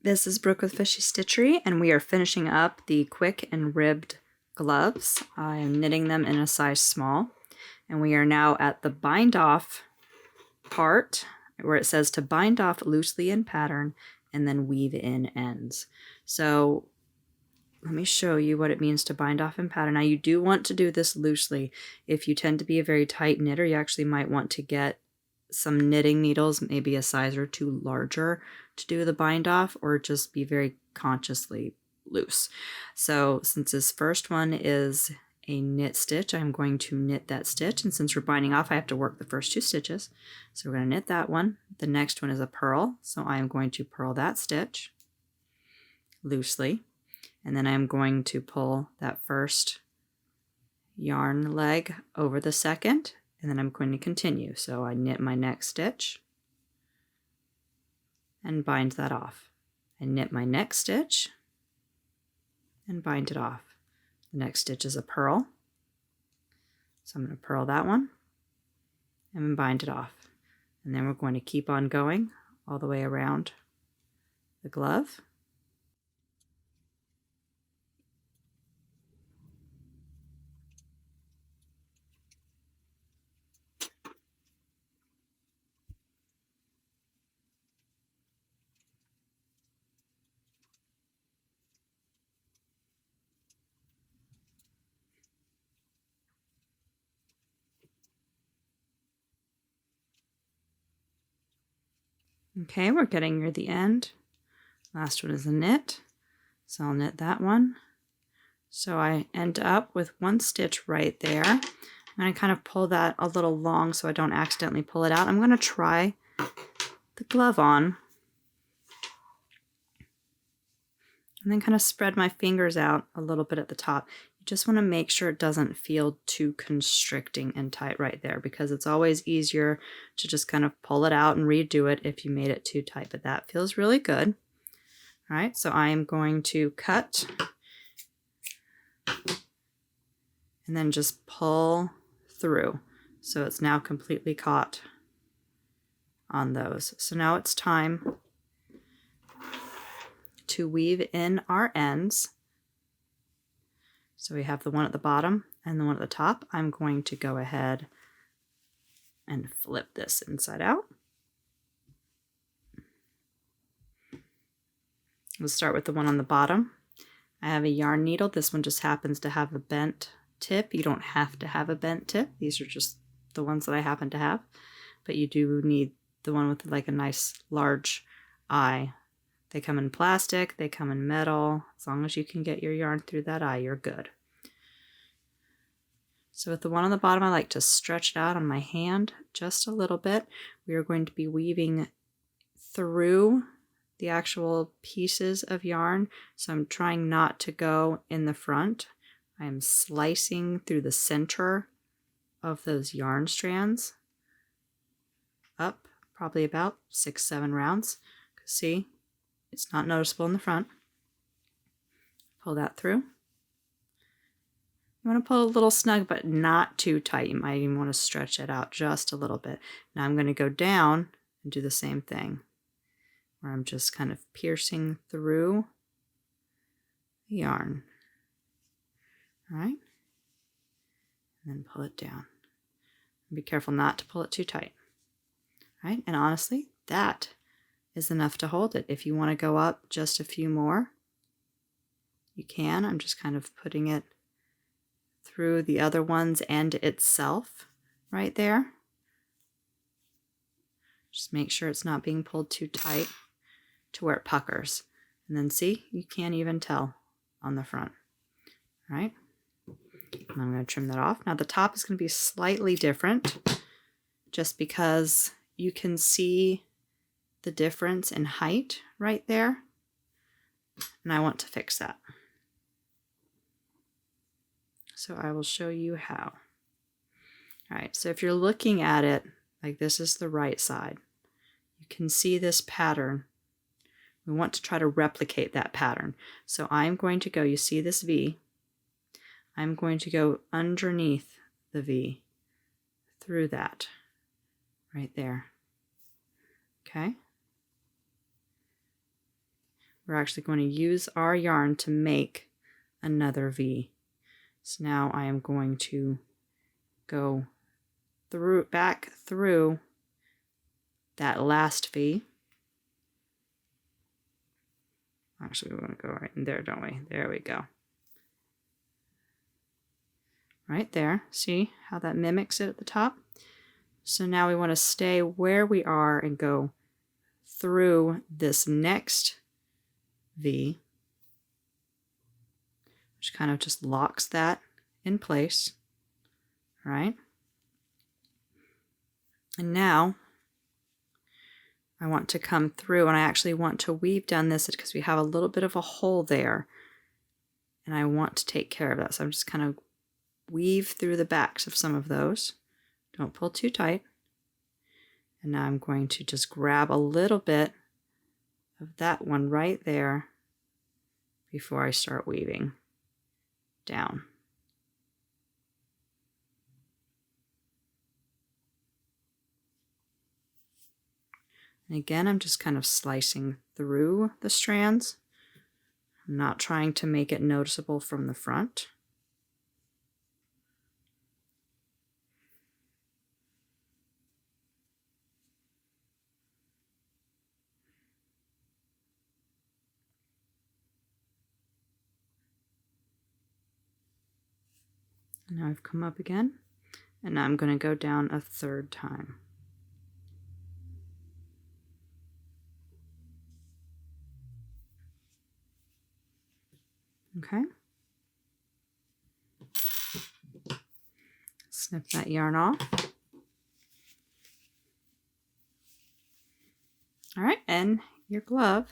This is Brooke with Fishy Stitchery, and we are finishing up the quick and ribbed gloves. I am knitting them in a size small, and we are now at the bind off part where it says to bind off loosely in pattern and then weave in ends. So let me show you what it means to bind off in pattern. Now you do want to do this loosely. If you tend to be a very tight knitter, you actually might want to get some knitting needles, maybe a size or two larger, to do the bind off, or just be very consciously loose. So since this first one is a knit stitch, I'm going to knit that stitch, and since we're binding off, I have to work the first two stitches. So we're going to knit that one. The next one is a purl, so I am going to purl that stitch loosely, and then I'm going to pull that first yarn leg over the second, and then I'm going to continue. So I knit my next stitch and bind that off. I knit my next stitch and bind it off. The next stitch is a purl. So I'm going to purl that one and bind it off. And then we're going to keep on going all the way around the glove. Okay, we're getting near the end. Last one is a knit, so I'll knit that one. So I end up with one stitch right there. I'm going to kind of pull that a little long so I don't accidentally pull it out. I'm going to try the glove on and then kind of spread my fingers out a little bit at the top. You just want to make sure it doesn't feel too constricting and tight right there, because it's always easier to just kind of pull it out and redo it if you made it too tight, but that feels really good. All right, so I am going to cut and then just pull through. So it's now completely caught on those. So now it's time to weave in our ends. So we have the one at the bottom and the one at the top. I'm going to go ahead and flip this inside out. We'll start with the one on the bottom. I have a yarn needle. This one just happens to have a bent tip. You don't have to have a bent tip. These are just the ones that I happen to have. But you do need the one with like a nice large eye. They come in plastic, they come in metal. As long as you can get your yarn through that eye, you're good. So with the one on the bottom, I like to stretch it out on my hand just a little bit. We are going to be weaving through the actual pieces of yarn. So I'm trying not to go in the front. I'm slicing through the center of those yarn strands up probably about 6-7 rounds. See, it's not noticeable in the front. Pull that through. You want to pull a little snug, but not too tight. You might even want to stretch it out just a little bit. Now I'm going to go down and do the same thing, where I'm just kind of piercing through the yarn. All right, and then pull it down. Be careful not to pull it too tight. All right, and honestly, that is enough to hold it. If you want to go up just a few more, you can. I'm just kind of putting it through the other one's end itself right there. Just make sure it's not being pulled too tight to where it puckers. And then see, you can't even tell on the front. All right, and I'm going to trim that off. Now the top is going to be slightly different just because you can see the difference in height right there, and I want to fix that. So I will show you how. All right, so if you're looking at it like this is the right side, you can see this pattern. We want to try to replicate that pattern. So I'm going to go, you see this V, I'm going to go underneath the V through that right there. Okay. we're actually going to use our yarn to make another V. So now I am going to go back through that last V. Actually, we want to go right in there, don't we? There we go. Right there. See how that mimics it at the top? So now we want to stay where we are and go through this next V, which kind of just locks that in place, right? And now I want to come through, and I actually want to weave down this because we have a little bit of a hole there, and I want to take care of that. So I'm just kind of weave through the backs of some of those. Don't pull too tight. And now I'm going to just grab a little bit of that one right there before I start weaving down. And again, I'm just kind of slicing through the strands. I'm not trying to make it noticeable from the front. And now I've come up again, and now I'm going to go down a third time. Okay. Snip that yarn off. All right, and your glove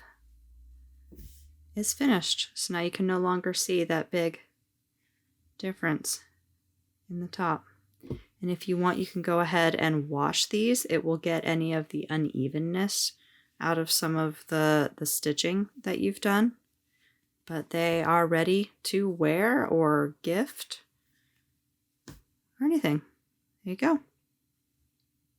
is finished. So now you can no longer see that big difference in the top. And if you want, you can go ahead and wash these. It will get any of the unevenness out of some of the stitching that you've done. But they are ready to wear or gift or anything. There you go.